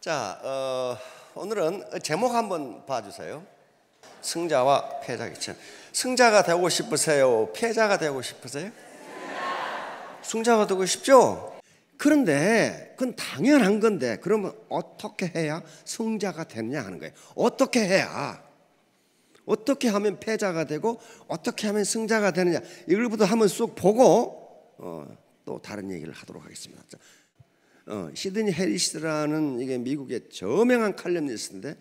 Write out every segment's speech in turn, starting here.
자, 오늘은 제목 한번 봐주세요. 승자와 패자 기천. 승자가 되고 싶으세요? 패자가 되고 싶으세요? 승자가 되고 싶죠? 그런데 그건 당연한 건데, 그러면 어떻게 해야 승자가 되느냐 하는 거예요. 어떻게 해야, 어떻게 하면 패자가 되고 어떻게 하면 승자가 되느냐, 이걸부터 한번 쑥 보고 또 다른 얘기를 하도록 하겠습니다. 시드니 해리스라는 이게 미국의 저명한 칼럼니스트인데,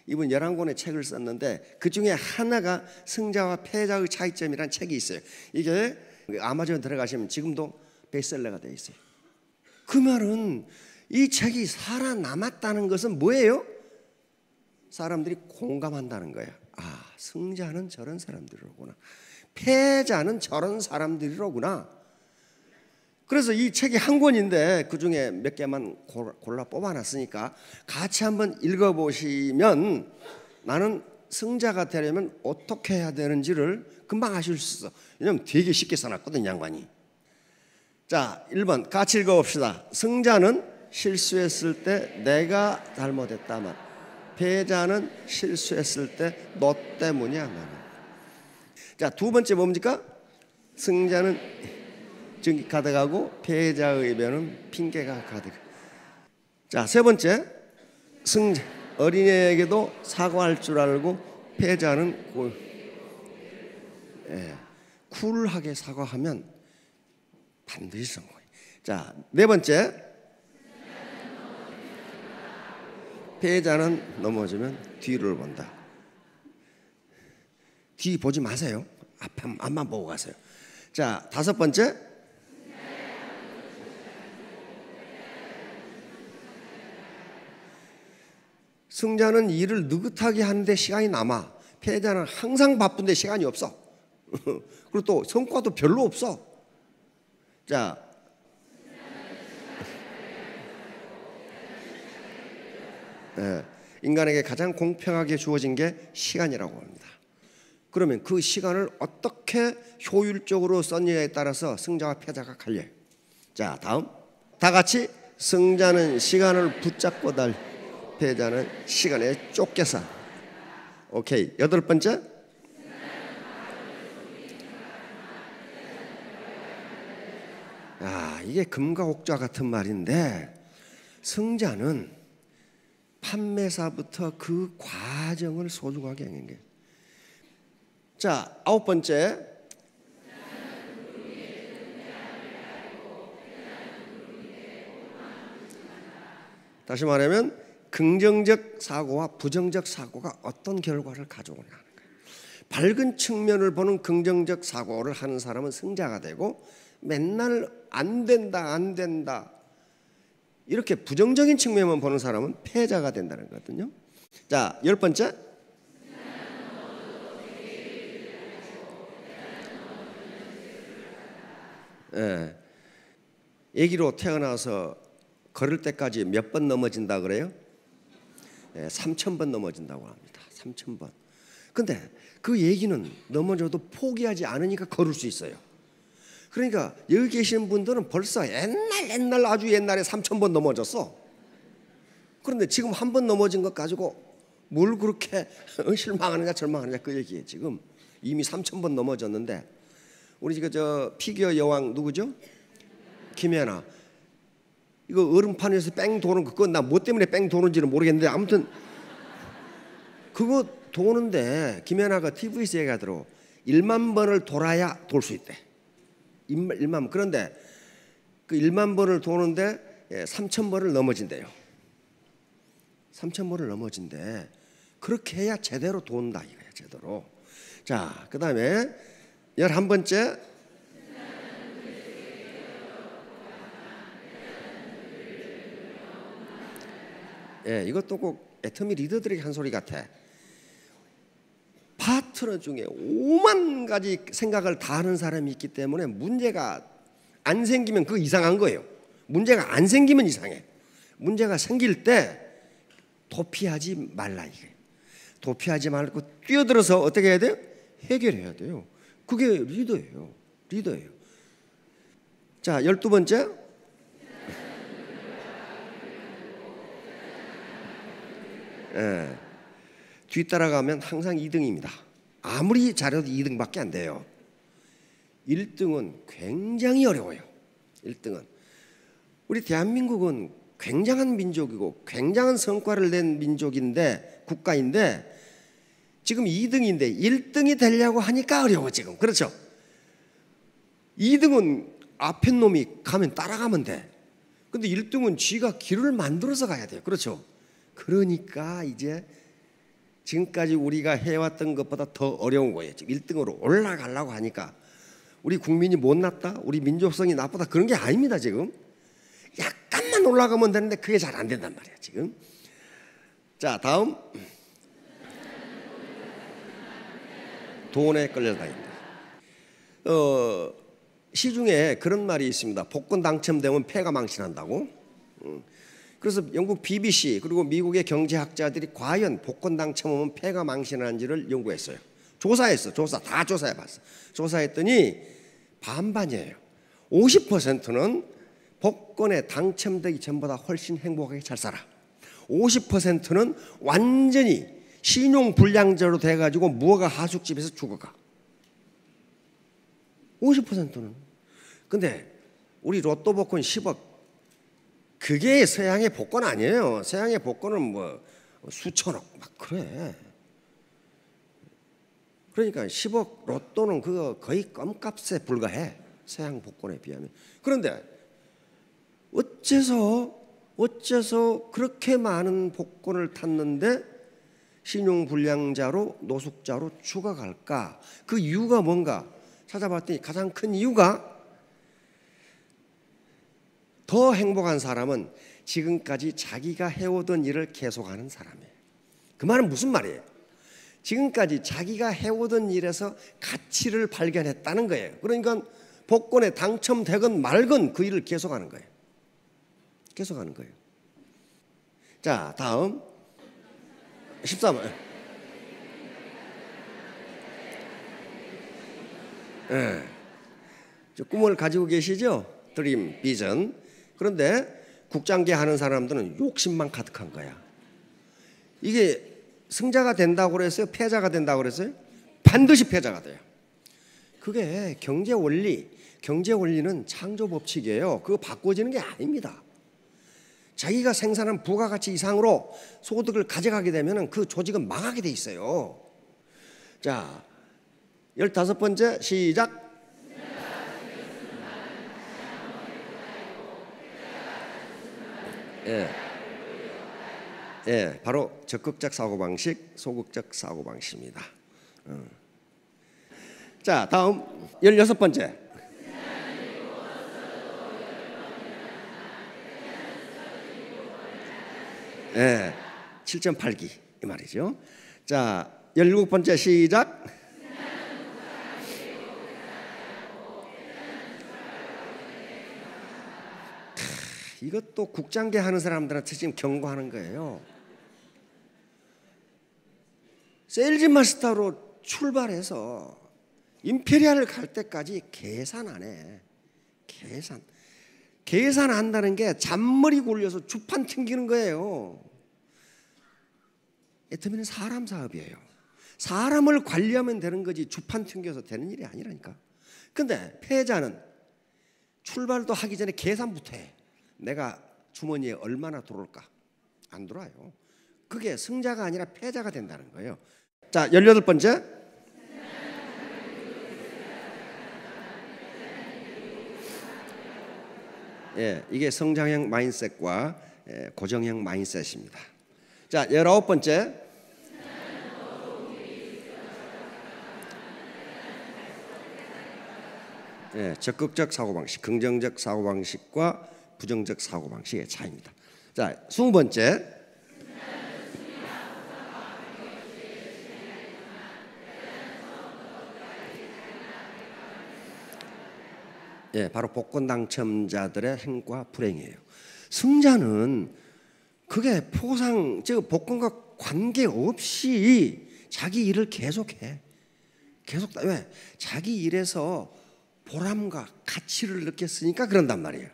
이분 11권의 책을 썼는데 그 중에 하나가 승자와 패자의 차이점이라는 책이 있어요. 이게 아마존 들어가시면 지금도 베스트셀러가 되어 있어요. 그 말은 이 책이 살아남았다는 것은 뭐예요? 사람들이 공감한다는 거예요. 아, 승자는 저런 사람들이로구나, 패자는 저런 사람들이로구나. 그래서 이 책이 한 권인데 그 중에 몇 개만 골라 뽑아놨으니까 같이 한번 읽어보시면 나는 승자가 되려면 어떻게 해야 되는지를 금방 아실 수 있어. 왜냐면 되게 쉽게 써놨거든, 양반이. 자, 1번 같이 읽어봅시다. 승자는 실수했을 때 내가 잘못했다만, 패자는 실수했을 때 너 때문이야. 자, 두 번째 뭡니까? 승자는 증기 가득하고 패자의 변은 핑계가 가득. 자, 세 번째, 승자 어린애에게도 사과할 줄 알고 패자는 쿨하게 사과하면 반드시 성공해. 자, 네 번째, 패자는 넘어지면 뒤를 본다. 뒤 보지 마세요. 앞만 보고 가세요. 자, 다섯 번째, 승자는 일을 느긋하게 하는데 시간이 남아, 패자는 항상 바쁜데 시간이 없어. 그리고 또 성과도 별로 없어. 자, 인간에게 가장 공평하게 주어진 게 시간이라고 합니다. 그러면 그 시간을 어떻게 효율적으로 썼느냐에 따라서 승자와 패자가 갈려요. 자, 다음, 다 같이 승자는 시간을 붙잡고 패자는 시간에 쫓겨서. 오케이, 여덟 번째, 이게 금과 옥좌 같은 말인데, 승자는 판매사부터 그 과정을 소중하게 여기는 거예요. 자, 아홉 번째, 다시 말하면 긍정적 사고와 부정적 사고가 어떤 결과를 가져오냐 하는 거예요. 밝은 측면을 보는 긍정적 사고를 하는 사람은 승자가 되고, 맨날 안 된다 이렇게 부정적인 측면만 보는 사람은 패자가 된다는 거거든요. 자, 열 번째, 아기로 태어나서 걸을 때까지 몇 번 넘어진다 그래요? 3,000번 넘어진다고 합니다. 3,000번. 근데 그 얘기는 넘어져도 포기하지 않으니까 걸을 수 있어요. 그러니까 여기 계시는 분들은 벌써 옛날 아주 옛날에 3,000번 넘어졌어. 그런데 지금 한 번 넘어진 것 가지고 뭘 그렇게 실망하느냐 절망하느냐 그 얘기예요. 지금 이미 3,000번 넘어졌는데, 우리 지금 저 피겨 여왕 누구죠? 김연아. 이거 얼음판에서 뺑 도는 그거 나 뭐 때문에 뺑 도는지는 모르겠는데, 아무튼 그거 도는데 김연아가 TV에서 얘기하더라고. 1만 번을 돌아야 돌 수 있대. 1만 번. 그런데 그 1만 번을 도는데 3,000번을 넘어진대요. 3,000번을 넘어진대. 그렇게 해야 제대로 돈다 이거야, 제대로. 자, 그 다음에 11번째, 이것도 꼭 애터미 리더들에게 한 소리 같아. 파트너 중에 5만 가지 생각을 다 하는 사람이 있기 때문에 문제가 안 생기면 그거 이상한 거예요. 문제가 안 생기면 이상해. 문제가 생길 때 도피하지 말라 이게. 도피하지 말고 뛰어들어서 어떻게 해야 돼요? 해결해야 돼요. 그게 리더예요. 자, 12번째, 예. 뒤따라가면 항상 2등입니다. 아무리 잘해도 2등밖에 안 돼요. 1등은 굉장히 어려워요. 1등은. 우리 대한민국은 굉장한 민족이고 굉장한 성과를 낸 민족인데, 국가인데 지금 2등인데 1등이 되려고 하니까 어려워 지금. 그렇죠? 2등은 앞에 놈이 가면 따라가면 돼. 근데 1등은 쥐가 길을 만들어서 가야 돼요. 그렇죠? 그러니까 이제 지금까지 우리가 해왔던 것보다 더 어려운 거예요. 지금 1등으로 올라가려고 하니까. 우리 국민이 못났다, 우리 민족성이 나쁘다, 그런 게 아닙니다. 지금 약간만 올라가면 되는데 그게 잘 안 된단 말이야 지금. 자, 다음. 돈에 끌려다닌다. 시중에 그런 말이 있습니다. 복권 당첨되면 패가 망신한다고. 그래서 영국 BBC 그리고 미국의 경제학자들이 과연 복권 당첨하면 패가 망신하는지를 연구했어요. 조사했어. 다 조사해봤어. 조사했더니 반반이에요. 50%는 복권에 당첨되기 전보다 훨씬 행복하게 잘 살아. 50%는 완전히 신용불량자로 돼가지고 무허가 하숙집에서 죽어가. 50%는. 근데 우리 로또 복권 10억, 그게 서양의 복권 아니에요. 서양의 복권은 뭐 수천억 막 그래. 그러니까 10억 로또는 그거 거의 껌값에 불과해, 서양 복권에 비하면. 그런데 어째서 그렇게 많은 복권을 탔는데 신용불량자로 노숙자로 죽어갈까? 그 이유가 뭔가 찾아봤더니 가장 큰 이유가, 더 행복한 사람은 지금까지 자기가 해오던 일을 계속하는 사람이에요. 그 말은 무슨 말이에요? 지금까지 자기가 해오던 일에서 가치를 발견했다는 거예요. 그러니까 복권에 당첨되건 말건 그 일을 계속하는 거예요. 계속하는 거예요. 자, 다음 13번. 꿈을 가지고 계시죠? 드림, 비전. 그런데 국장계 하는 사람들은 욕심만 가득한 거야. 이게 승자가 된다고 그랬어요? 패자가 된다고 그랬어요? 반드시 패자가 돼요. 그게 경제 원리는 창조 법칙이에요. 그거 바꿔지는 게 아닙니다. 자기가 생산한 부가가치 이상으로 소득을 가져가게 되면 그 조직은 망하게 돼 있어요. 자, 15번째 시작. 바로 적극적 사고방식, 소극적 사고방식입니다. 자, 다음 16번째. 7.8기 이 말이죠. 자, 17번째 시작. 이것도 국장계 하는 사람들한테 지금 경고하는 거예요. 세일즈 마스터로 출발해서 임페리얼을 갈 때까지 계산 안 해. 계산 한다는 게 잔머리 굴려서 주판 튕기는 거예요. 애터미는 사람 사업이에요. 사람을 관리하면 되는 거지 주판 튕겨서 되는 일이 아니라니까. 근데 패자는 출발도 하기 전에 계산부터 해. 내가 주머니에 얼마나 들어올까? 안 들어와요. 그게 승자가 아니라 패자가 된다는 거예요. 자, 18번째. 이게 성장형 마인셋과 고정형 마인셋입니다. 자, 19번째. 적극적 사고방식, 긍정적 사고방식과 부정적 사고방식의 차이입니다. 자, 20번째. 바로 복권 당첨자들의 행과 불행이에요. 승자는 그게 복권과 관계없이 자기 일을 계속해. 왜? 자기 일에서 보람과 가치를 느꼈으니까 그런단 말이에요.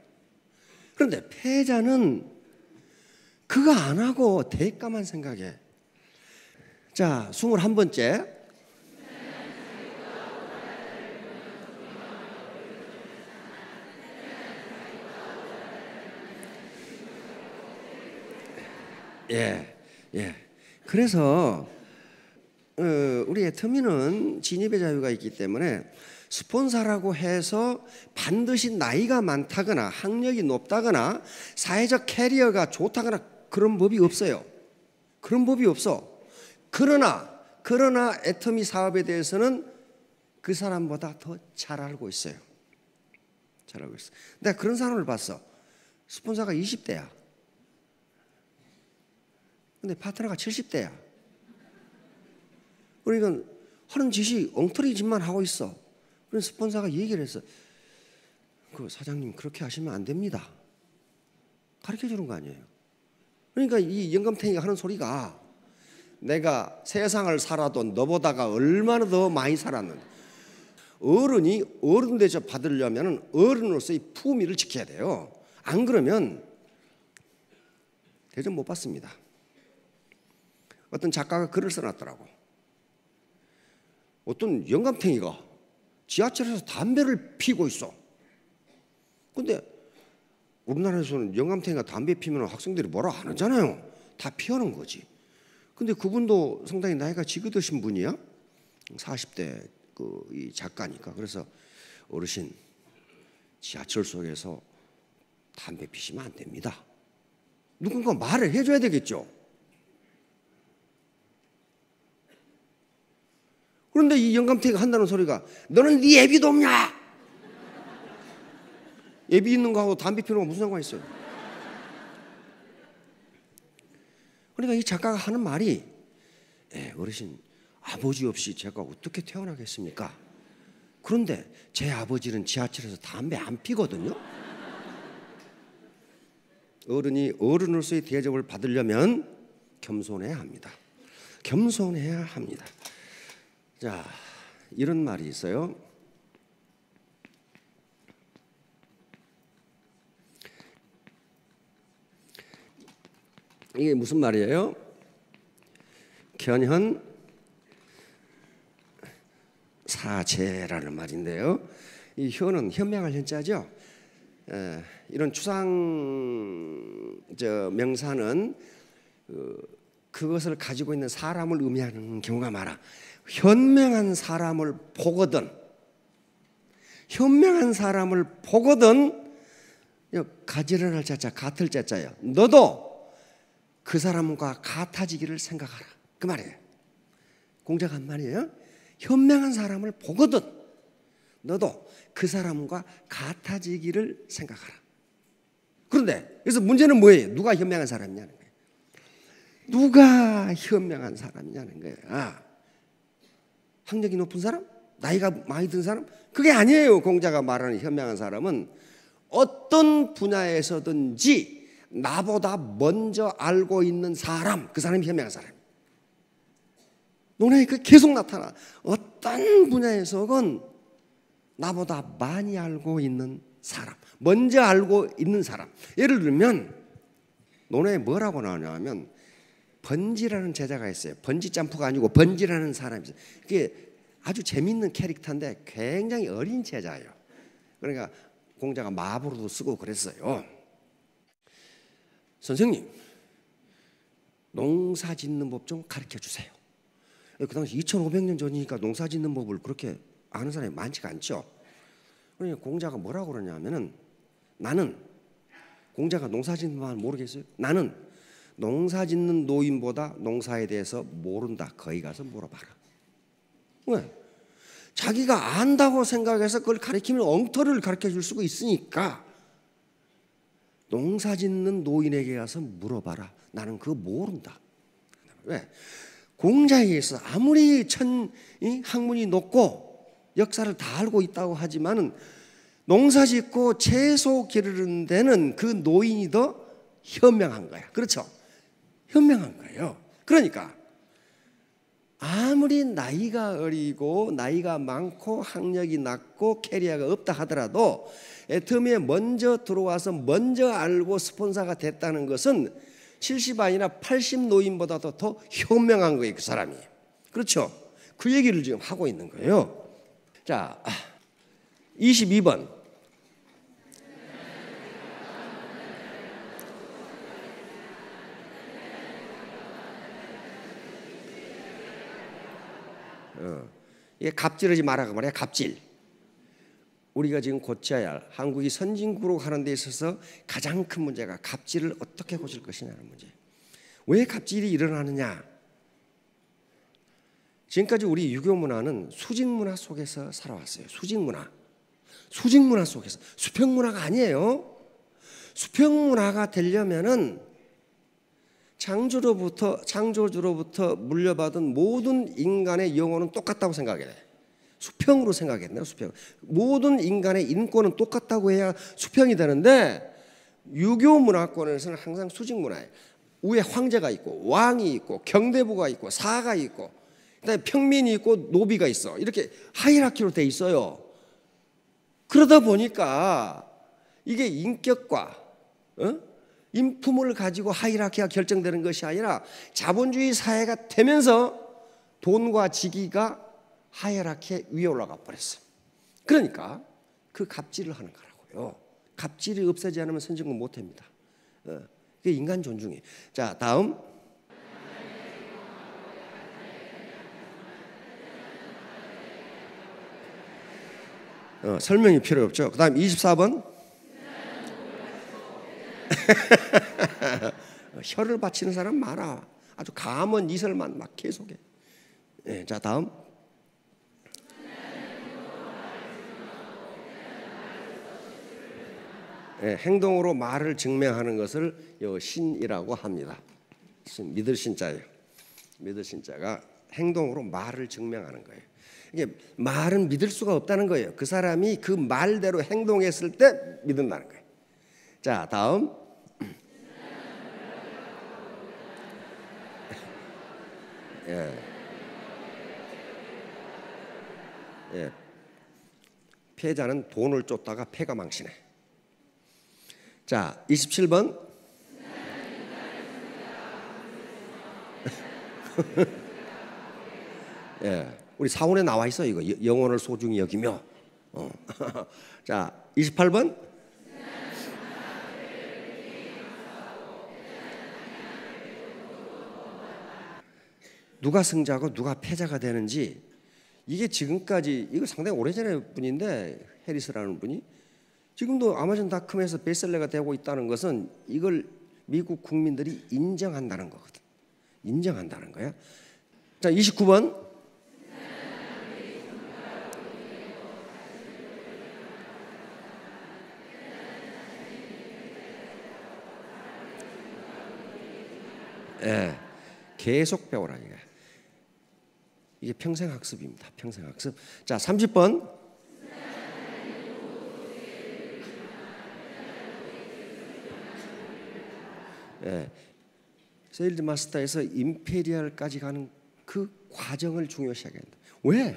그런데 패자는 그거 안 하고 대가만 생각해. 자, 21번째. 예, 예. 그래서 우리 애터미는 진입의 자유가 있기 때문에 스폰서라고 해서 반드시 나이가 많다거나 학력이 높다거나 사회적 캐리어가 좋다거나 그런 법이 없어요. 그런 법이 없어. 그러나 애터미 사업에 대해서는 그 사람보다 더 잘 알고 있어요. 잘 알고 있어. 내가 그런 사람을 봤어. 스폰서가 20대야. 근데 파트너가 70대야. 그러니까 하는 짓이 엉터리 짓만 하고 있어. 그래서 스폰서가 얘기를 했어. 그 사장님 그렇게 하시면 안 됩니다. 가르쳐 주는 거 아니에요. 그러니까 이 영감탱이가 하는 소리가 내가 세상을 살아도 너보다가 얼마나 더 많이 살았는데, 어른이 어른 대접 받으려면 어른으로서의 품위를 지켜야 돼요. 안 그러면 대접 못 받습니다. 어떤 작가가 글을 써놨더라고. 어떤 영감탱이가 지하철에서 담배를 피고 있어. 근데 우리나라에서는 영감탱이가 담배 피면 학생들이 뭐라 안 하잖아요. 다 피하는 거지. 근데 그분도 상당히 나이가 지긋으신 분이야. 40대 이 작가니까. 그래서 어르신, 지하철 속에서 담배 피시면 안 됩니다. 누군가 말을 해줘야 되겠죠. 그런데 이 영감탱이가 한다는 소리가, 너는 네 애비도 없냐? 애비 있는 거하고 담배 피우는 거 무슨 상관이 있어요? 그러니까 이 작가가 하는 말이, 어르신, 아버지 없이 제가 어떻게 태어나겠습니까? 그런데 제 아버지는 지하철에서 담배 안 피거든요. 어른이 어른으로서의 대접을 받으려면 겸손해야 합니다. 겸손해야 합니다. 자, 이런 말이 있어요. 이게 무슨 말이에요? 견현 사제라는 말인데요. 이 현은 현명할 현자죠. 이런 추상 명사는 그것을 가지고 있는 사람을 의미하는 경우가 많아. 현명한 사람을 보거든, 가지런할 자자, 같을 자자예요. 너도 그 사람과 같아지기를 생각하라, 그 말이에요. 공자가 한 말이에요. 현명한 사람을 보거든 너도 그 사람과 같아지기를 생각하라. 그런데 그래서 문제는 뭐예요? 누가 현명한 사람이냐는 거예요. 누가 현명한 사람이냐는 거예요. 학력이 높은 사람? 나이가 많이 든 사람? 그게 아니에요. 공자가 말하는 현명한 사람은 어떤 분야에서든지 나보다 먼저 알고 있는 사람, 그 사람이 현명한 사람이에요. 논에 그 계속 나타나. 어떤 분야에서건 나보다 많이 알고 있는 사람, 먼저 알고 있는 사람. 예를 들면 논에 뭐라고 나오냐면 번지라는 제자가 있어요. 번지 점프가 아니고 번지라는 사람이 있어요. 그게 아주 재밌는 캐릭터인데 굉장히 어린 제자예요. 그러니까 공자가 마법으로도 쓰고 그랬어요. 선생님, 농사 짓는 법 좀 가르쳐 주세요. 그 당시 2500년 전이니까 농사 짓는 법을 그렇게 아는 사람이 많지가 않죠. 그러니까 공자가 뭐라고 그러냐면은, 나는, 공자가 농사 짓는 법을 모르겠어요? 나는 농사 짓는 노인보다 농사에 대해서 모른다. 거기 가서 물어봐라. 왜? 자기가 안다고 생각해서 그걸 가르치면 엉터리를 가르쳐 줄 수가 있으니까 농사 짓는 노인에게 가서 물어봐라. 나는 그거 모른다. 왜? 공자에 의해서 아무리 학문이 높고 역사를 다 알고 있다고 하지만은 농사 짓고 채소 기르는 데는 그 노인이 더 현명한 거야. 그렇죠? 현명한 거예요. 그러니까 아무리 나이가 어리고 나이가 많고 학력이 낮고 캐리어가 없다 하더라도 애터미에 먼저 들어와서 먼저 알고 스폰서가 됐다는 것은 70 아니나 80 노인보다도 더 현명한 거예요, 그 사람이. 그렇죠? 그 얘기를 지금 하고 있는 거예요. 자, 22번. 이게 갑질하지 말아가 말이야, 갑질. 우리가 지금 고쳐야 할, 한국이 선진국으로 가는 데 있어서 가장 큰 문제가 갑질을 어떻게 고칠 것이냐는 문제. 왜 갑질이 일어나느냐? 지금까지 우리 유교 문화는 수직 문화 속에서 살아왔어요. 수직 문화. 수직 문화 속에서. 수평 문화가 아니에요. 수평 문화가 되려면은 창조주로부터 물려받은 모든 인간의 영혼은 똑같다고 생각해야 돼. 수평으로 생각했네요. 수평. 모든 인간의 인권은 똑같다고 해야 수평이 되는데 유교 문화권에서는 항상 수직 문화예요. 위에 황제가 있고 왕이 있고 경대부가 있고 사가 있고 그다음에 평민이 있고 노비가 있어. 이렇게 하이라키로 돼 있어요. 그러다 보니까 이게 인격과 인품을 가지고 하이라키가 결정되는 것이 아니라 자본주의 사회가 되면서 돈과 직위가 하이라키에 위에 올라가 버렸어요. 그러니까 그 갑질을 하는 거라고요. 갑질이 없애지 않으면 선진국 못 합니다. 그게 인간 존중이에요. 자, 다음. 설명이 필요 없죠. 그 다음 24번. 혀를 바치는 사람 많아. 아주 감언 이설만 막 계속해. 자, 다음. 행동으로 말을 증명하는 것을 신이라고 합니다. 믿을 신자예요. 믿을 신자가 행동으로 말을 증명하는 거예요. 이게 말은 믿을 수가 없다는 거예요. 그 사람이 그 말대로 행동했을 때 믿는다는 거예요. 자, 다음. 패자는 돈을 쫓다가 패가 망치네. 자, 27번. 우리 사원에 나와 있어 이거. 영혼을 소중히 여기며. 자, 28번. 누가 승자고 누가 패자가 되는지 이게 지금까지 이거 상당히 오래전의 분인데 해리스라는 분이 지금도 아마존닷컴에서 베스트셀러가 되고 있다는 것은 이걸 미국 국민들이 인정한다는 거거든. 인정한다는 거야. 자, 29번. 계속 배워라 이게. 이게 평생 학습입니다. 평생 학습. 자, 30번. 세일즈 마스터에서 임페리얼까지 가는 그 과정을 중요시하게 한다. 왜?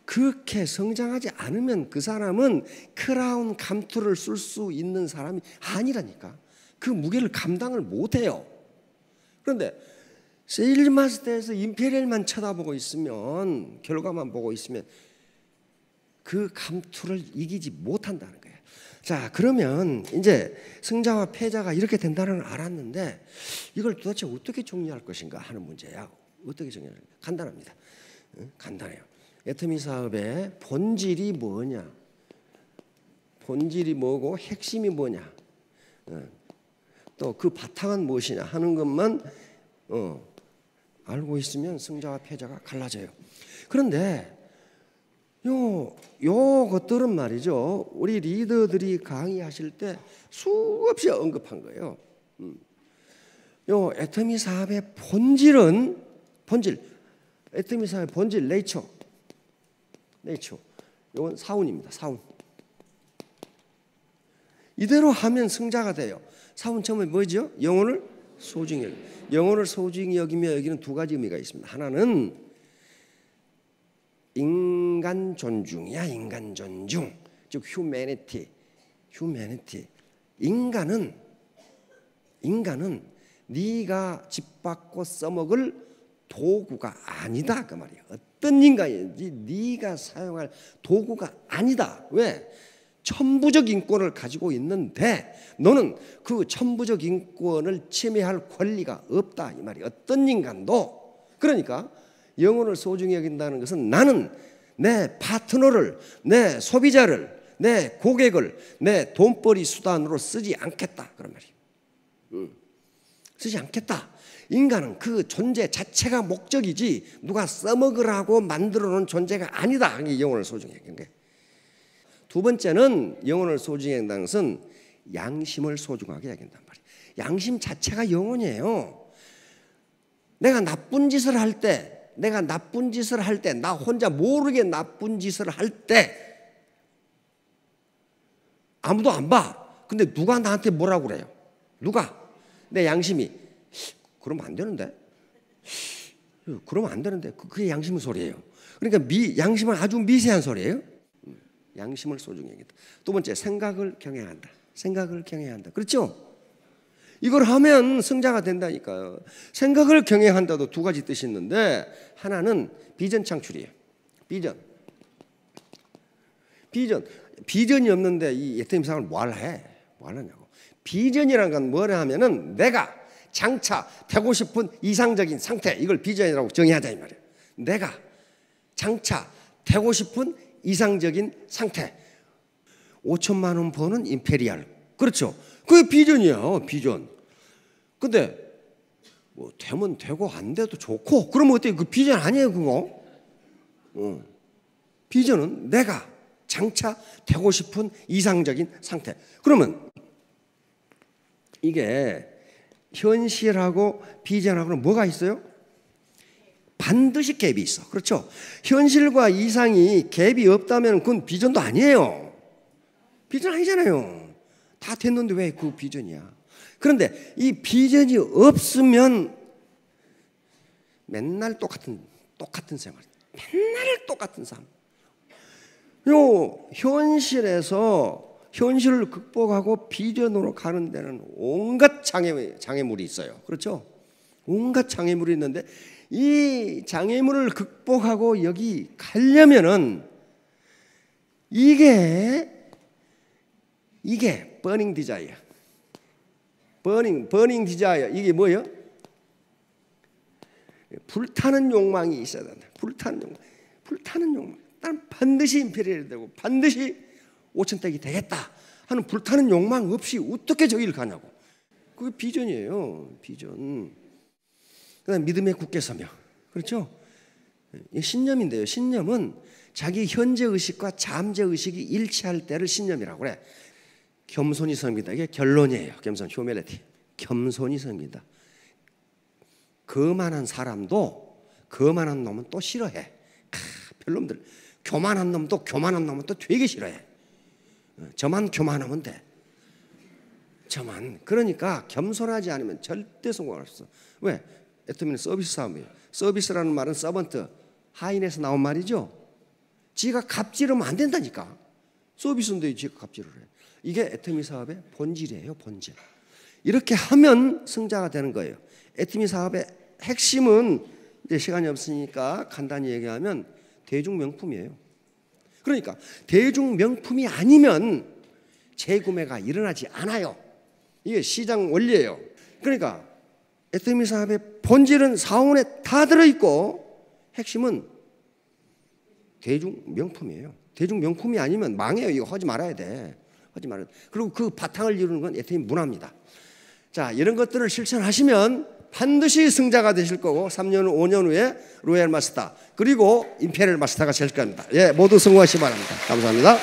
그렇게 성장하지 않으면 그 사람은 크라운 감투를 쓸 수 있는 사람이 아니라니까. 그 무게를 감당을 못해요. 그런데 세일즈 마스터에서 임페리얼만 쳐다보고 있으면, 결과만 보고 있으면 그 감투를 이기지 못한다는 거예요. 자, 그러면 이제 승자와 패자가 이렇게 된다는 걸 알았는데 이걸 도대체 어떻게 정리할 것인가 하는 문제야. 어떻게 정리할까? 간단합니다. 간단해요. 애터미 사업의 본질이 뭐냐, 본질이 뭐고 핵심이 뭐냐, 또 그 바탕은 무엇이냐 하는 것만 알고 있으면 승자와 패자가 갈라져요. 그런데 요것들은 말이죠, 우리 리더들이 강의하실 때 수없이 언급한 거예요. 요 애터미 사업의 본질은, 애터미 사업의 본질, 네이처. 이건 사운입니다. 사운. 이대로 하면 승자가 돼요. 사운 처음에 뭐죠? 영혼을 소중히 여기며. 영혼을 소중히 여기며 여기는 두 가지 의미가 있습니다. 하나는 인간 존중이야. 인간 존중. 즉 휴메니티. 인간은 네가 짚받고 써먹을 도구가 아니다 그 말이야. 어떤 인간인지 네가 사용할 도구가 아니다. 왜? 천부적 인권을 가지고 있는데 너는 그 천부적 인권을 침해할 권리가 없다 이 말이야. 어떤 인간도. 그러니까 영혼을 소중히 여긴다는 것은 나는 내 파트너를, 내 소비자를, 내 고객을 내 돈벌이 수단으로 쓰지 않겠다 그런 말이에요. 쓰지 않겠다. 인간은 그 존재 자체가 목적이지 누가 써먹으라고 만들어 놓은 존재가 아니다. 이게 영혼을 소중히 여기는 거예요. 두 번째는 영혼을 소중히 여긴다는 것은 양심을 소중하게 여긴단 말이에요. 양심 자체가 영혼이에요. 내가 나쁜 짓을 할 때, 나 혼자 모르게 나쁜 짓을 할 때 아무도 안 봐. 근데 누가 나한테 뭐라고 그래요? 누가? 내 양심이 그러면 안 되는데? 그러면 안 되는데? 그게 양심의 소리예요. 그러니까 양심은 아주 미세한 소리예요. 양심을 소중히 여긴다. 두 번째, 생각을 경외한다. 생각을 경외한다. 그렇죠? 이걸 하면 승자가 된다니까요. 생각을 경외한다도 두 가지 뜻이 있는데 하나는 비전 창출이에요. 비전이 없는데 이 예태임 사업을 뭘 해? 뭐 하느냐고. 비전이라는 건 뭐냐 하면은 내가 장차 되고 싶은 이상적인 상태, 이걸 비전이라고 정의하자 이 말이에요. 내가 장차 되고 싶은 이상적인 상태. 5천만 원 버는 임페리얼. 그렇죠. 그게 비전이야. 비전. 근데 뭐 되면 되고 안 돼도 좋고 그러면 어때요? 그 비전 아니에요 그거. 비전은 내가 장차 되고 싶은 이상적인 상태. 그러면 이게 현실하고 비전하고는 뭐가 있어요? 반드시 갭이 있어. 그렇죠? 현실과 이상이 갭이 없다면 그건 비전도 아니에요. 비전 아니잖아요. 다 됐는데 왜 그 비전이야? 그런데 이 비전이 없으면 맨날 똑같은 생활, 맨날 똑같은 삶. 요 현실을 극복하고 비전으로 가는 데는 온갖 장애물이 있어요. 그렇죠? 온갖 장애물이 있는데 이 장애물을 극복하고 여기 가려면은 이게 버닝 디자이어. 버닝 디자이어. 이게 뭐예요? 불타는 욕망이 있어야 된다. 불타는 욕망. 난 반드시 임페리얼이 되고 반드시 5천대기 되겠다 하는 불타는 욕망 없이 어떻게 저기를 가냐고. 그게 비전이에요. 비전. 그다음 믿음에 굳게 서며. 그렇죠? 신념인데요. 신념은 자기 현재 의식과 잠재 의식이 일치할 때를 신념이라고 그래. 겸손히 섭니다. 이게 결론이에요. 겸손, 휴밀리티. 겸손히 섭니다. 거만한 사람도 거만한 놈은 또 싫어해. 별놈들. 교만한 놈도 또 되게 싫어해. 저만 교만하면 돼. 저만. 그러니까 겸손하지 않으면 절대 성공할 수 없어. 왜? 애터미는 서비스 사업이에요. 서비스라는 말은 서번트, 하인에서 나온 말이죠. 지가 갑질하면 안 된다니까. 서비스인데 지가 갑질을 해. 이게 애터미 사업의 본질이에요. 본질. 이렇게 하면 승자가 되는 거예요. 애터미 사업의 핵심은 이제 시간이 없으니까 간단히 얘기하면 대중명품이에요. 그러니까 대중명품이 아니면 재구매가 일어나지 않아요. 이게 시장 원리예요. 그러니까 애터미 사업의 본질은 사원에 다 들어있고 핵심은 대중명품이에요. 대중명품이 아니면 망해요. 이거 하지 말아야 돼. 하지 말아야 돼. 그리고 그 바탕을 이루는 건 애터미 문화입니다. 자, 이런 것들을 실천하시면 반드시 승자가 되실 거고 3년, 5년 후에 로얄 마스터 그리고 임페리얼 마스터가 될 겁니다. 예, 모두 성공하시기 바랍니다. 감사합니다. 예.